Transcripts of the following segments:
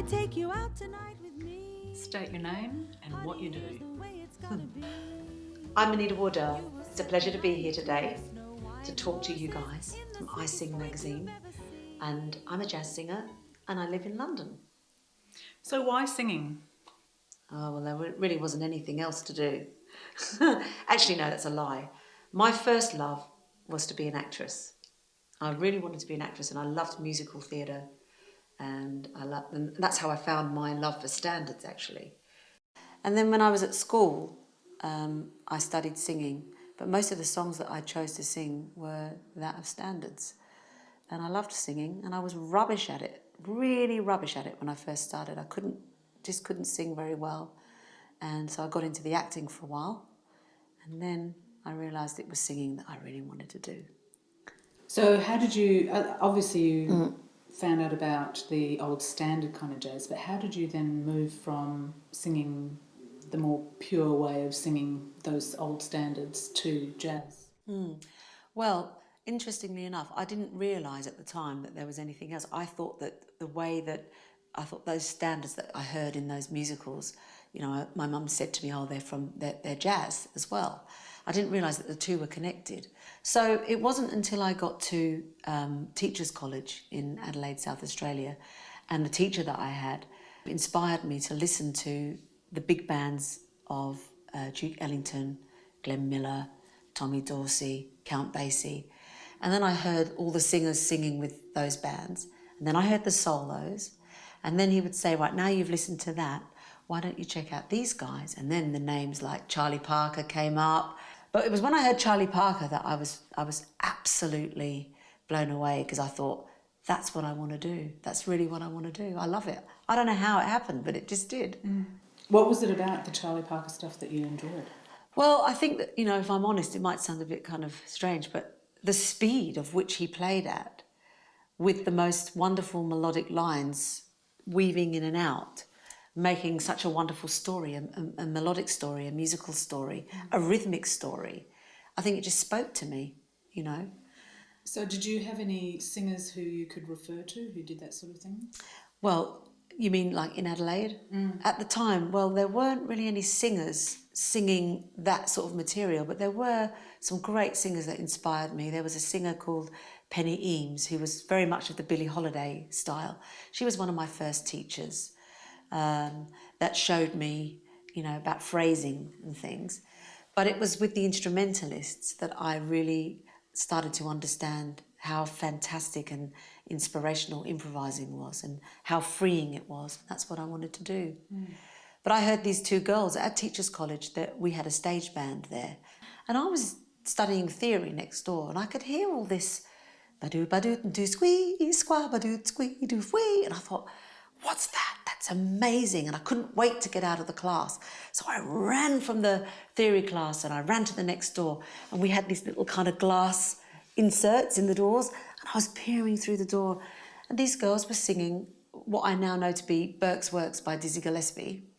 take you out tonight with me. State your name and what you do. I'm Anita Wardell. It's a pleasure to be here today to talk to you guys from iSing magazine. And I'm a jazz singer and I live in London. So why singing? Oh, well, there really wasn't anything else to do. Actually, no, that's a lie. My first love was to be an actress. I really wanted to be an actress and I loved musical theatre. And that's how I found my love for standards, actually. And then when I was at school, I studied singing, but most of the songs that I chose to sing were that of standards. And I loved singing, and I was rubbish at it, really rubbish at it when I first started. I just couldn't sing very well. And so I got into the acting for a while, and then I realised it was singing that I really wanted to do. So how did you, obviously you found out about the old standard kind of jazz, but how did you then move from singing the more pure way of singing those old standards to jazz? Well, interestingly enough, I didn't realise at the time that there was anything else. I thought that those standards that I heard in those musicals, you know, my mum said to me, oh, they're jazz as well. I didn't realise that the two were connected. So it wasn't until I got to Teachers College in Adelaide, South Australia, and the teacher that I had inspired me to listen to the big bands of Duke Ellington, Glenn Miller, Tommy Dorsey, Count Basie. And then I heard all the singers singing with those bands. And then I heard the solos. And then he would say, right, now you've listened to that, why don't you check out these guys? And then the names like Charlie Parker came up. But it was when I heard Charlie Parker that I was absolutely blown away, because I thought, that's what I want to do. That's really what I want to do. I love it. I don't know how it happened, but it just did. What was it about the Charlie Parker stuff that you enjoyed? Well, I think that, you know, if I'm honest, it might sound a bit kind of strange, but the speed of which he played at, with the most wonderful melodic lines weaving in and out, making such a wonderful story, a melodic story, a musical story, a rhythmic story. I think it just spoke to me, you know. So did you have any singers who you could refer to who did that sort of thing? Well, you mean like in Adelaide? At the time, well, there weren't really any singers singing that sort of material, but there were some great singers that inspired me. There was a singer called Penny Eames, who was very much of the Billie Holiday style. She was one of my first teachers. That showed me, you know, about phrasing and things. But it was with the instrumentalists that I really started to understand how fantastic and inspirational improvising was and how freeing it was. That's what I wanted to do. But I heard these two girls at Teachers College, that we had a stage band there. And I was studying theory next door, and I could hear all this ba-doo ba-doo do squee squah ba-doo squee do wee, and I thought, what's that? That's amazing. And I couldn't wait to get out of the class. So I ran from the theory class and I ran to the next door, and we had these little kind of glass inserts in the doors, and I was peering through the door, and these girls were singing what I now know to be Burke's Works by Dizzy Gillespie.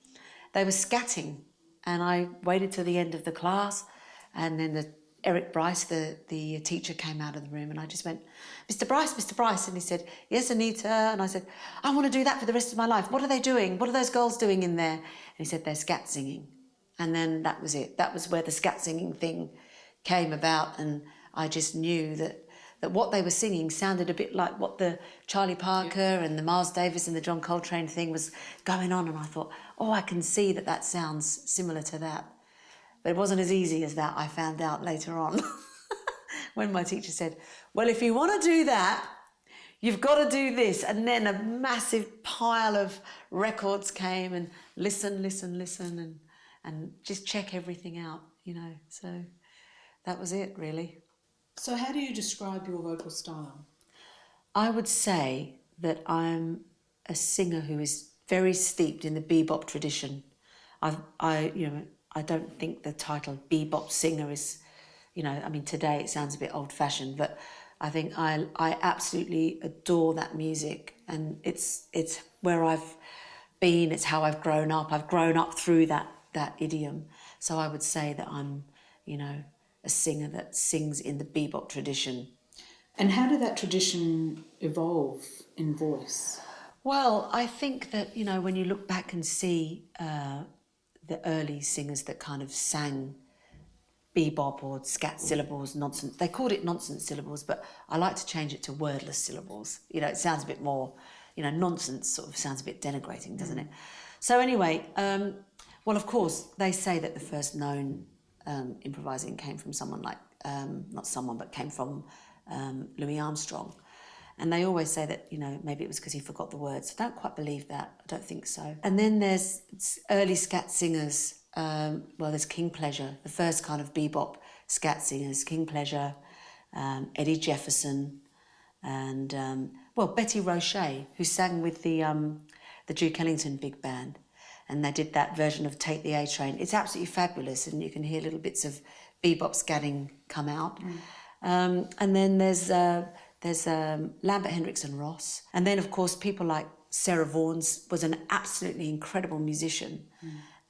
They were scatting, and I waited till the end of the class, and then Eric Bryce, the teacher, came out of the room, and I just went, Mr. Bryce, and he said, yes, Anita, and I said, I want to do that for the rest of my life. What are they doing? What are those girls doing in there? And he said, they're scat singing. And then that was it. That was where the scat singing thing came about, and I just knew that what they were singing sounded a bit like what the Charlie Parker and the Miles Davis and the John Coltrane thing was going on, and I thought, oh, I can see that sounds similar to that. But it wasn't as easy as that, I found out later on, when my teacher said, well, if you want to do that, you've got to do this. And then a massive pile of records came, and listen, and just check everything out, you know. So that was it, really. So how do you describe your vocal style? I would say that I'm a singer who is very steeped in the bebop tradition. I don't think the title bebop singer is, you know, I mean, today it sounds a bit old-fashioned, but I think I absolutely adore that music, and it's where I've been, it's how I've grown up. I've grown up through that idiom. So I would say that I'm, you know, a singer that sings in the bebop tradition. And how did that tradition evolve in voice? Well, I think that, you know, when you look back and see the early singers that kind of sang bebop or scat syllables, nonsense, they called it nonsense syllables, but I like to change it to wordless syllables. You know, it sounds a bit more, you know, nonsense sort of sounds a bit denigrating, doesn't it? So anyway, well, of course, they say that the first known improvising came from someone like, not someone, but came from Louis Armstrong. And they always say that, you know, maybe it was because he forgot the words. I don't quite believe that. I don't think so. And then there's early scat singers. Well, there's King Pleasure, the first kind of bebop scat singers. King Pleasure, Eddie Jefferson, and, well, Betty Roche, who sang with the Duke Ellington big band. And they did that version of Take the A Train. It's absolutely fabulous, and you can hear little bits of bebop scatting come out. And then there's Lambert, Hendricks and Ross. And then, of course, people like Sarah Vaughan was an absolutely incredible musician.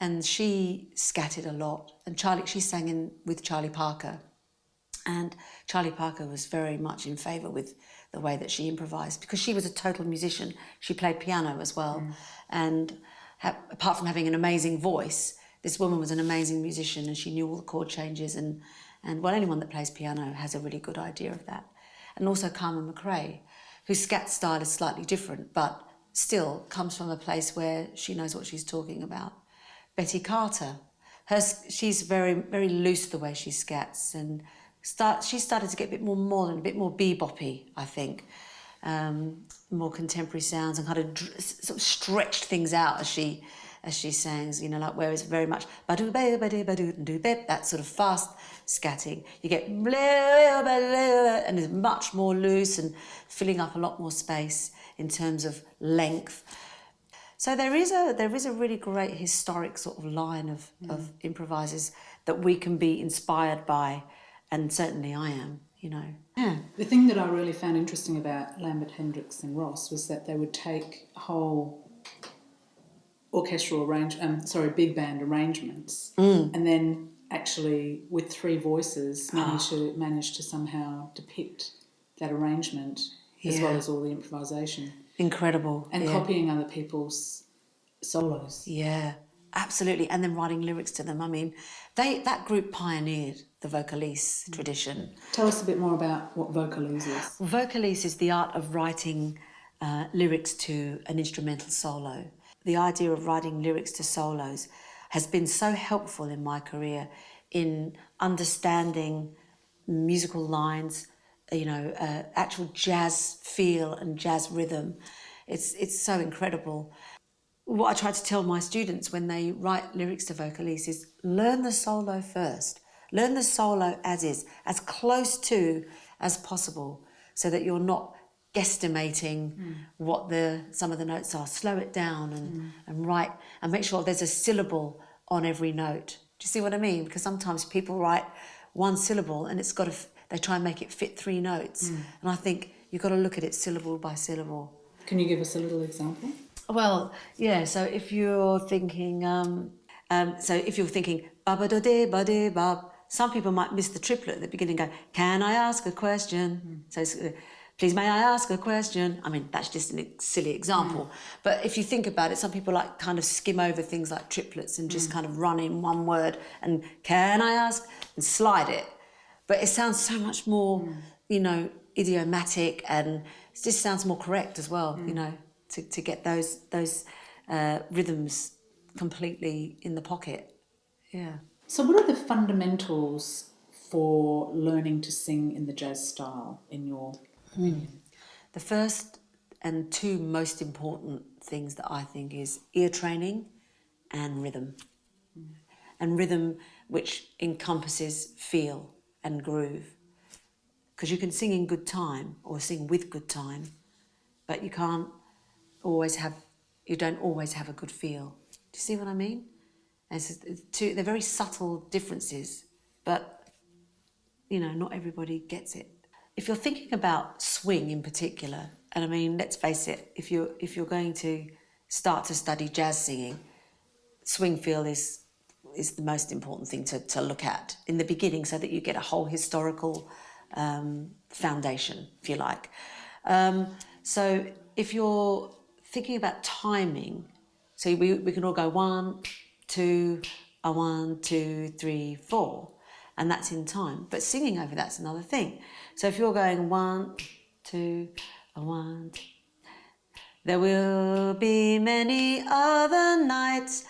And she scatted a lot. And she sang with Charlie Parker. And Charlie Parker was very much in favour with the way that she improvised, because she was a total musician. She played piano as well. And apart from having an amazing voice, this woman was an amazing musician, and she knew all the chord changes. And well, anyone that plays piano has a really good idea of that. And also Carmen McRae, whose scat style is slightly different, but still comes from a place where she knows what she's talking about. Betty Carter, she's very, very loose the way she scats, and she started to get a bit more modern, a bit more bebop-y, I think. More contemporary sounds, and kind of sort of stretched things out as she sings, you know, like where it's very much that sort of fast scatting. You get and it's much more loose and filling up a lot more space in terms of length. So there is a really great historic sort of line of improvisers that we can be inspired by, and certainly I am, you know. Yeah. The thing that I really found interesting about Lambert, Hendricks and Ross was that they would take whole big band arrangements, and then actually with three voices manage to somehow depict that arrangement as well as all the improvisation. Incredible. And copying other people's solos. Yeah, absolutely. And then writing lyrics to them. I mean, that group pioneered the Vocalese tradition. Tell us a bit more about what Vocalese is. Vocalese is the art of writing lyrics to an instrumental solo. The idea of writing lyrics to solos has been so helpful in my career in understanding musical lines, you know, actual jazz feel and jazz rhythm. It's so incredible. What I try to tell my students when they write lyrics to Vocalese is learn the solo first. Learn the solo as is, as close to as possible, so that you're not guesstimating what some of the notes are. Slow it down and write, and make sure there's a syllable on every note. Do you see what I mean? Because sometimes people write one syllable and they try and make it fit three notes. And I think you've got to look at it syllable by syllable. Can you give us a little example? Well, yeah, so if you're thinking, ba-ba-da-dee-ba-dee-bab, some people might miss the triplet at the beginning and go, can I ask a question? So it's, please may I ask a question? I mean, that's just a silly example. But if you think about it, some people like kind of skim over things like triplets and just kind of run in one word and can I ask? And slide it. But it sounds so much more, you know, idiomatic, and it just sounds more correct as well, you know, to get those rhythms completely in the pocket. Yeah. So what are the fundamentals for learning to sing in the jazz style, in your opinion? The first and two most important things that I think is ear training and rhythm. And rhythm which encompasses feel and groove. Because you can sing in good time or sing with good time, but you don't always have a good feel. Do you see what I mean? They're very subtle differences, but, you know, not everybody gets it. If you're thinking about swing in particular, and I mean, let's face it, if you're going to start to study jazz singing, swing feel is the most important thing to look at in the beginning, so that you get a whole historical foundation, if you like. So if you're thinking about timing. So we can all go 1, 2, a 1, 2, 3, 4, and that's in time. But singing over that's another thing. So if you're going 1, 2, a 1, there will be many other nights.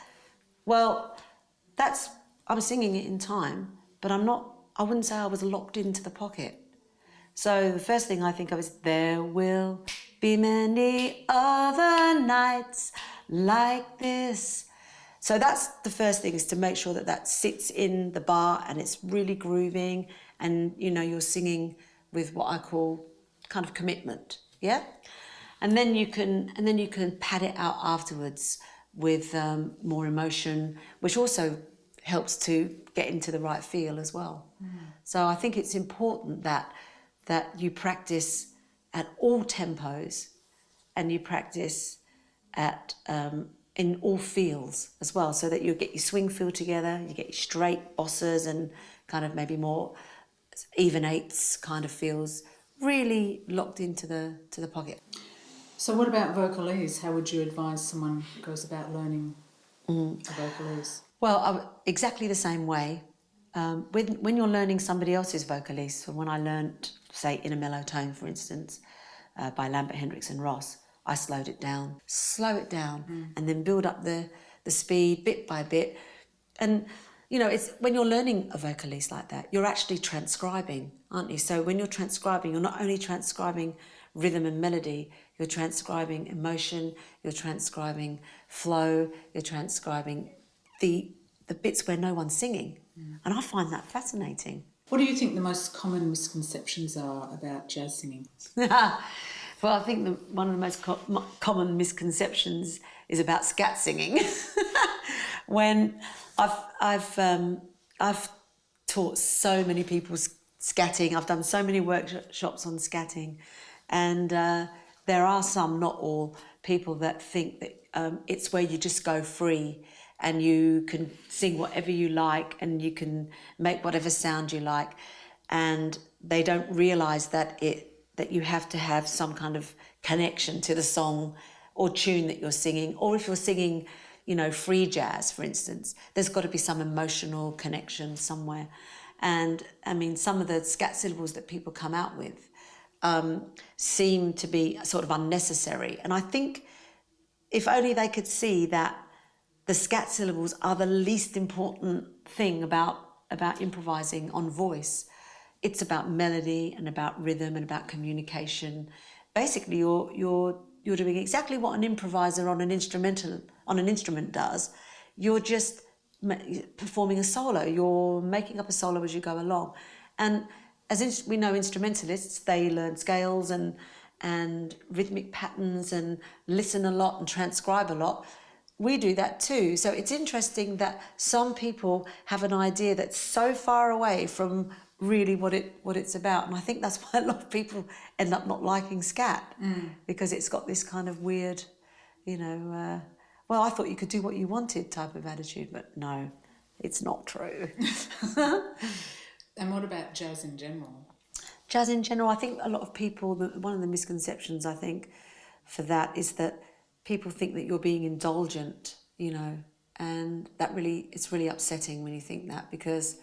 Well, I'm singing it in time, but I wouldn't say I was locked into the pocket. So the first thing I think of is there will be many other nights like this. So that's the first thing, is to make sure that sits in the bar and it's really grooving, and you're singing with what I call kind of commitment, yeah? And then you can pad it out afterwards with more emotion, which also helps to get into the right feel as well. So I think it's important that you practice at all tempos, and you practice at in all feels as well, so that you get your swing feel together, you get your straight bosses and kind of maybe more even eighths kind of feels really locked into the pocket. So what about Vocalese? How would you advise someone who goes about learning a Vocalese? Well, exactly the same way. When you're learning somebody else's Vocalese, so when I learnt, say, In a Mellow Tone, for instance, by Lambert, Hendricks and Ross, I slowed it down, and then build up the speed bit by bit. And, it's when you're learning a Vocalese like that, you're actually transcribing, aren't you? So when you're transcribing, you're not only transcribing rhythm and melody, you're transcribing emotion, you're transcribing flow, you're transcribing the bits where no one's singing. And I find that fascinating. What do you think the most common misconceptions are about jazz singing? Well, I think one of the most common misconceptions is about scat singing. When I've taught so many people scatting, I've done so many workshops on scatting, and there are some, not all, people that think that it's where you just go free and you can sing whatever you like and you can make whatever sound you like, and they don't realise that you have to have some kind of connection to the song or tune that you're singing, or if you're singing, free jazz, for instance, there's got to be some emotional connection somewhere. And I mean, some of the scat syllables that people come out with seem to be sort of unnecessary. And I think if only they could see that the scat syllables are the least important thing about improvising on voice. It's about melody and about rhythm and about communication. Basically, you're doing exactly what an improviser on an instrument does. You're just performing a solo. You're making up a solo as you go along. And as we know, instrumentalists, they learn scales and rhythmic patterns and listen a lot and transcribe a lot. We do that too. So it's interesting that some people have an idea that's so far away from really what it's about. And I think that's why a lot of people end up not liking scat, because it's got this kind of weird, well, I thought you could do what you wanted type of attitude, but no, it's not true. And what about jazz in general? Jazz in general, I think a lot of people, one of the misconceptions I think for that is that people think that you're being indulgent, and it's really upsetting when you think that, because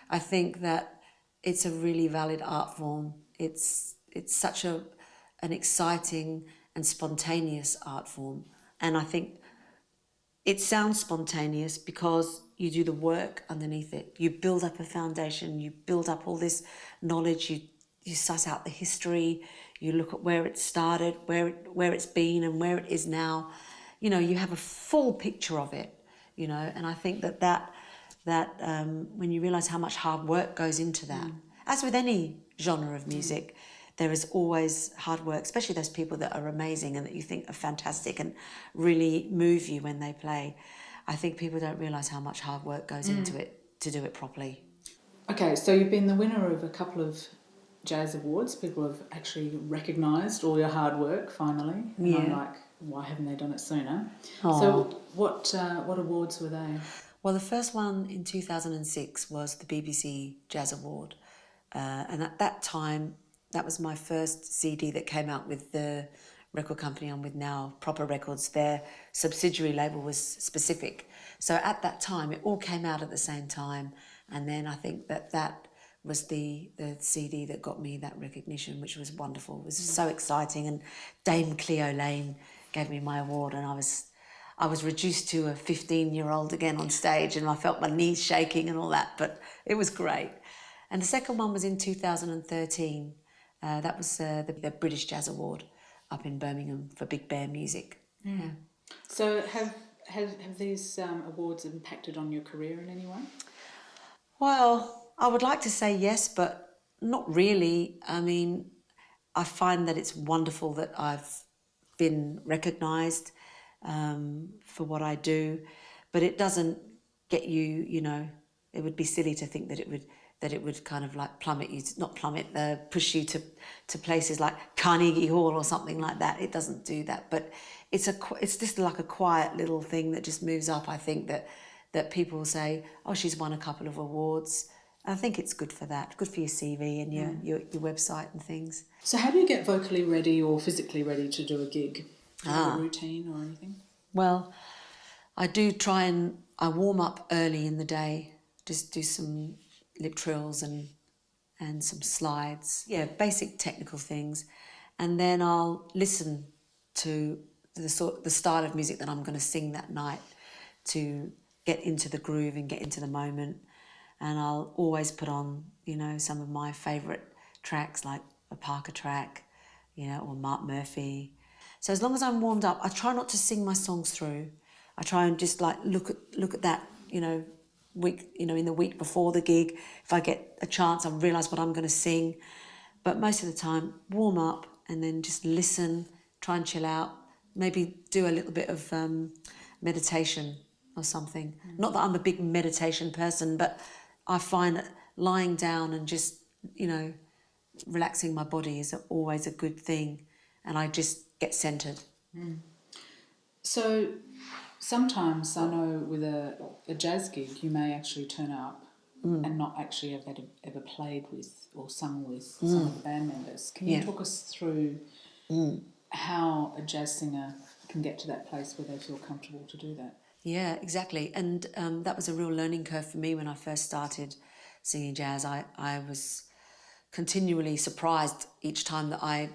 I think that it's a really valid art form. It's such an exciting and spontaneous art form, and I think it sounds spontaneous because you do the work underneath it. You build up a foundation, you build up all this knowledge, you suss out the history, you look at where it started, where it's been and where it is now. You have a full picture of it, and I think that when you realise how much hard work goes into that, as with any genre of music, there is always hard work, especially those people that are amazing and that you think are fantastic and really move you when they play. I think people don't realise how much hard work goes into it to do it properly. Okay, so you've been the winner of a couple of jazz awards. People have actually recognised all your hard work finally. And I'm like, why haven't they done it sooner? Aww. So what awards were they? Well, the first one in 2006 was the BBC Jazz Award. And at that time, that was my first CD that came out with the record company I'm with now, Proper Records, their subsidiary label was Specific. So at that time, it all came out at the same time. And then I think that was the CD that got me that recognition, which was wonderful. It was so exciting. And Dame Cleo Lane gave me my award, and I was reduced to a 15-year-old again on stage, and I felt my knees shaking and all that, but it was great. And the second one was in 2013. That was the British Jazz Award up in Birmingham for big band music. Yeah. So have these awards impacted on your career in any way? Well, I would like to say yes, but not really. I mean, I find that it's wonderful that I've been recognised for what I do, but it doesn't get you, you know, it would be silly to think that it would kind of like push you to places like Carnegie Hall or something like that. It doesn't do that, but it's just like a quiet little thing that just moves up. I think that people say, oh, she's won a couple of awards. I think it's good for that, good for your CV and your website and things. So how do you get vocally ready or physically ready to do a gig? Do you have a routine or anything? Well, I do try and I warm up early in the day, just do some lip trills and some slides. Yeah, basic technical things. And then I'll listen to the style of music that I'm going to sing that night to get into the groove and get into the moment. And I'll always put on, you know, some of my favourite tracks like a Parker track, you know, or Mark Murphy. So as long as I'm warmed up, I try not to sing my songs through. I try and just like look at that, you know, week, you know, in the week before the gig. If I get a chance, I realise what I'm going to sing. But most of the time, warm up and then just listen, try and chill out, maybe do a little bit of meditation or something. Not that I'm a big meditation person, but I find that lying down and just, you know, relaxing my body is always a good thing, and I just get centred. So sometimes I know with a jazz gig you may actually turn up and not actually have ever played with or sung with some of the band members. Can you talk us through how a jazz singer can get to that place where they feel comfortable to do that? Yeah, exactly. And that was a real learning curve for me when I first started singing jazz. I was continually surprised each time that I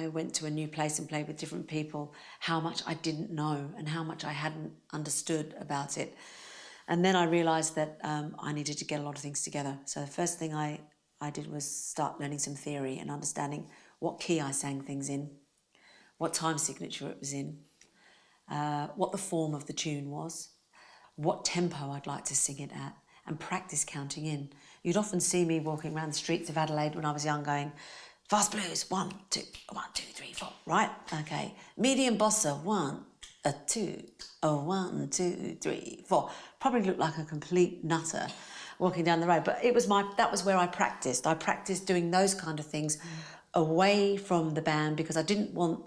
went to a new place and played with different people, how much I didn't know and how much I hadn't understood about it. And then I realised that I needed to get a lot of things together. So the first thing I did was start learning some theory and understanding what key I sang things in, what time signature it was in, what the form of the tune was, what tempo I'd like to sing it at, and practice counting in. You'd often see me walking around the streets of Adelaide when I was young going, fast blues, 1, 2, 1, 2, 3, 4, right? Okay. Medium bossa, 1, 2, 1, 2, 3, 4. Probably looked like a complete nutter walking down the road, but that was where I practiced. I practiced doing those kind of things away from the band because I didn't want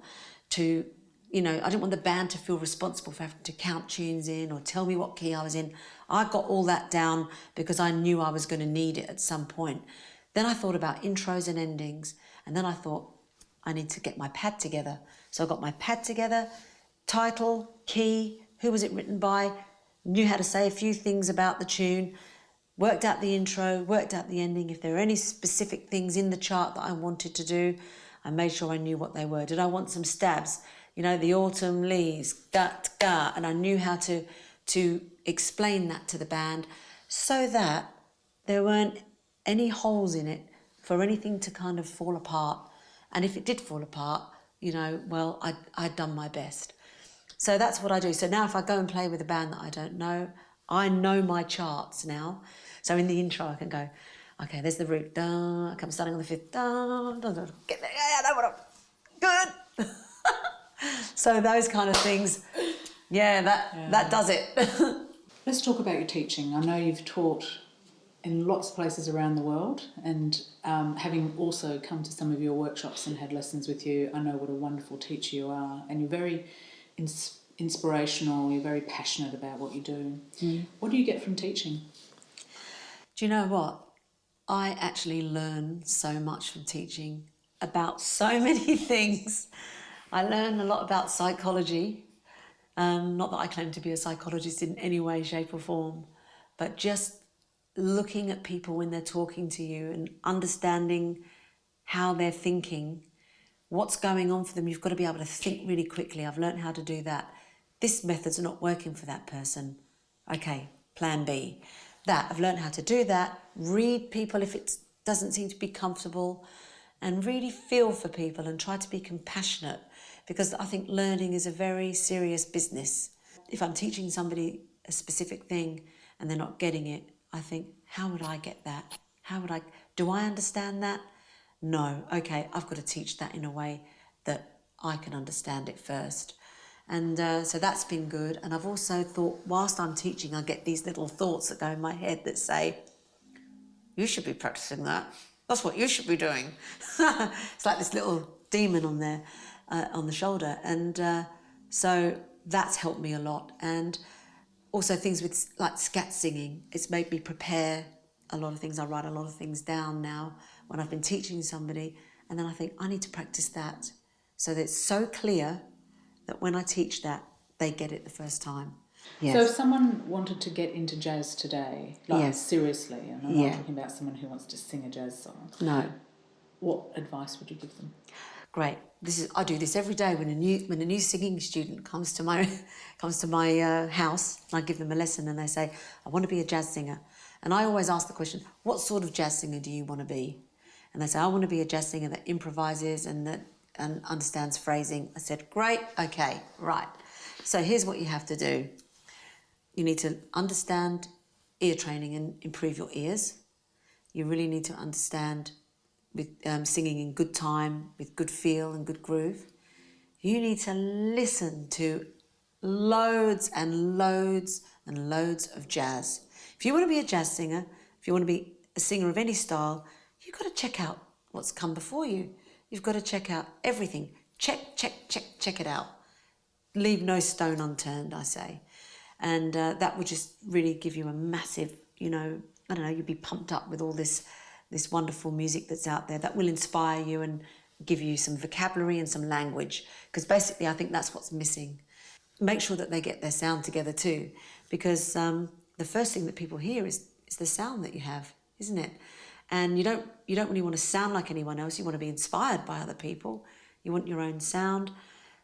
to, you know, I didn't want the band to feel responsible for having to count tunes in or tell me what key I was in. I got all that down because I knew I was going to need it at some point. Then I thought about intros and endings, and then I thought I need to get my pad together. So I got my pad together, title, key, who was it written by, knew how to say a few things about the tune, worked out the intro, worked out the ending. If there were any specific things in the chart that I wanted to do, I made sure I knew what they were. Did I want some stabs? You know, the autumn leaves, ga, and I knew how to explain that to the band so that there weren't any holes in it for anything to kind of fall apart. And if it did fall apart, you know, well, I'd done my best. So that's what I do. So now if I go and play with a band that I don't know, I know my charts now. So in the intro I can go, okay, there's the root, da, I'm starting on the fifth, da, da, da, get there, yeah, I know what I'm, good. So those kind of things, that does it. Let's talk about your teaching. I know you've taught in lots of places around the world, and having also come to some of your workshops and had lessons with you, I know what a wonderful teacher you are, and you're very inspirational, you're very passionate about what you do. What do you get from teaching? Do you know what? I actually learn so much from teaching about so many things. I learn a lot about psychology. Not that I claim to be a psychologist in any way, shape or form, but just looking at people when they're talking to you and understanding how they're thinking, what's going on for them. You've got to be able to think really quickly. I've learned how to do that. This method's not working for that person. Okay, plan B. I've learned how to do that. Read people if it doesn't seem to be comfortable, and really feel for people and try to be compassionate, because I think learning is a very serious business. If I'm teaching somebody a specific thing and they're not getting it, I think, how would I get that? Do I understand that? No. Okay, I've got to teach that in a way that I can understand it first. And so that's been good. And I've also thought, whilst I'm teaching, I get these little thoughts that go in my head that say, you should be practicing that. That's what you should be doing. It's like this little demon on there, on the shoulder. And so that's helped me a lot. And also things with like scat singing, it's made me prepare a lot of things. I write a lot of things down now when I've been teaching somebody, and then I think I need to practice that so that it's so clear that when I teach that, they get it the first time. Yes. So if someone wanted to get into jazz today, like seriously, and I'm not talking about someone who wants to sing a jazz song. No. What advice would you give them? Great. I do this every day when a new singing student comes to my house, and I give them a lesson, and they say, I want to be a jazz singer. And I always ask the question, what sort of jazz singer do you want to be? And they say, I want to be a jazz singer that improvises and understands phrasing. I said, great, okay, right. So here's what you have to do. You need to understand ear training and improve your ears. You really need to understand with singing in good time, with good feel and good groove. You need to listen to loads and loads and loads of jazz. If you want to be a jazz singer, if you want to be a singer of any style, you've got to check out what's come before you. You've got to check out everything. Check it out. Leave no stone unturned, I say. And that would just really give you a massive, you'd be pumped up with all this wonderful music that's out there that will inspire you and give you some vocabulary and some language. Because basically I think that's what's missing. Make sure that they get their sound together too, because the first thing that people hear is the sound that you have, isn't it? And you don't really want to sound like anyone else. You want to be inspired by other people. You want your own sound.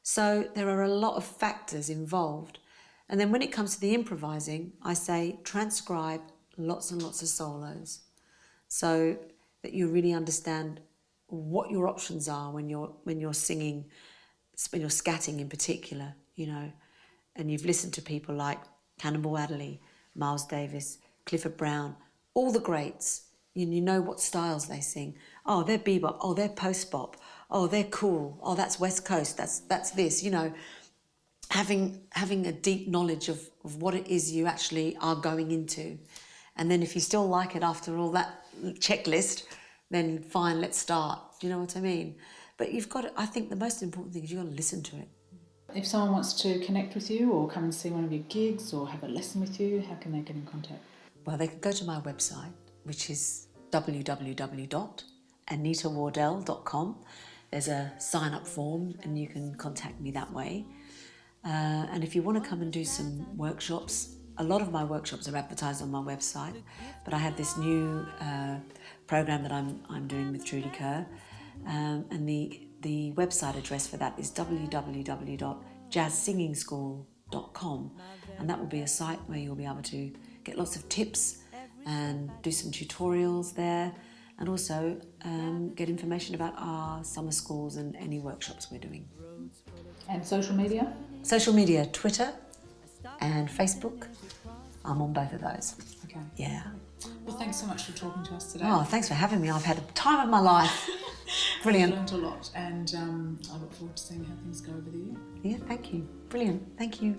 So there are a lot of factors involved. And then when it comes to the improvising, I say transcribe lots and lots of solos so that you really understand what your options are when you're singing, when you're scatting in particular, and you've listened to people like Cannonball Adderley, Miles Davis, Clifford Brown, all the greats. You know what styles they sing. Oh, they're bebop. Oh, they're post-bop. Oh, they're cool. Oh, that's West Coast. That's this, Having a deep knowledge of what it is you actually are going into. And then if you still like it after all that checklist, then fine, let's start. Do you know what I mean? But I think the most important thing is you've got to listen to it. If someone wants to connect with you or come and see one of your gigs or have a lesson with you, how can they get in contact? Well, they can go to my website, which is www.anitawardell.com. There's a sign-up form and you can contact me that way. And if you want to come and do some workshops, a lot of my workshops are advertised on my website, but I have this new program that I'm doing with Trudy Kerr, and the website address for that is www.jazzsingingschool.com, and that will be a site where you'll be able to get lots of tips and do some tutorials there, and also get information about our summer schools and any workshops we're doing. And social media? Social media, Twitter and Facebook. I'm on both of those. Okay. Yeah. Well, thanks so much for talking to us today. Oh, thanks for having me. I've had the time of my life. Brilliant. I've learned a lot, and I look forward to seeing how things go over the year. Yeah, thank you. Brilliant. Thank you.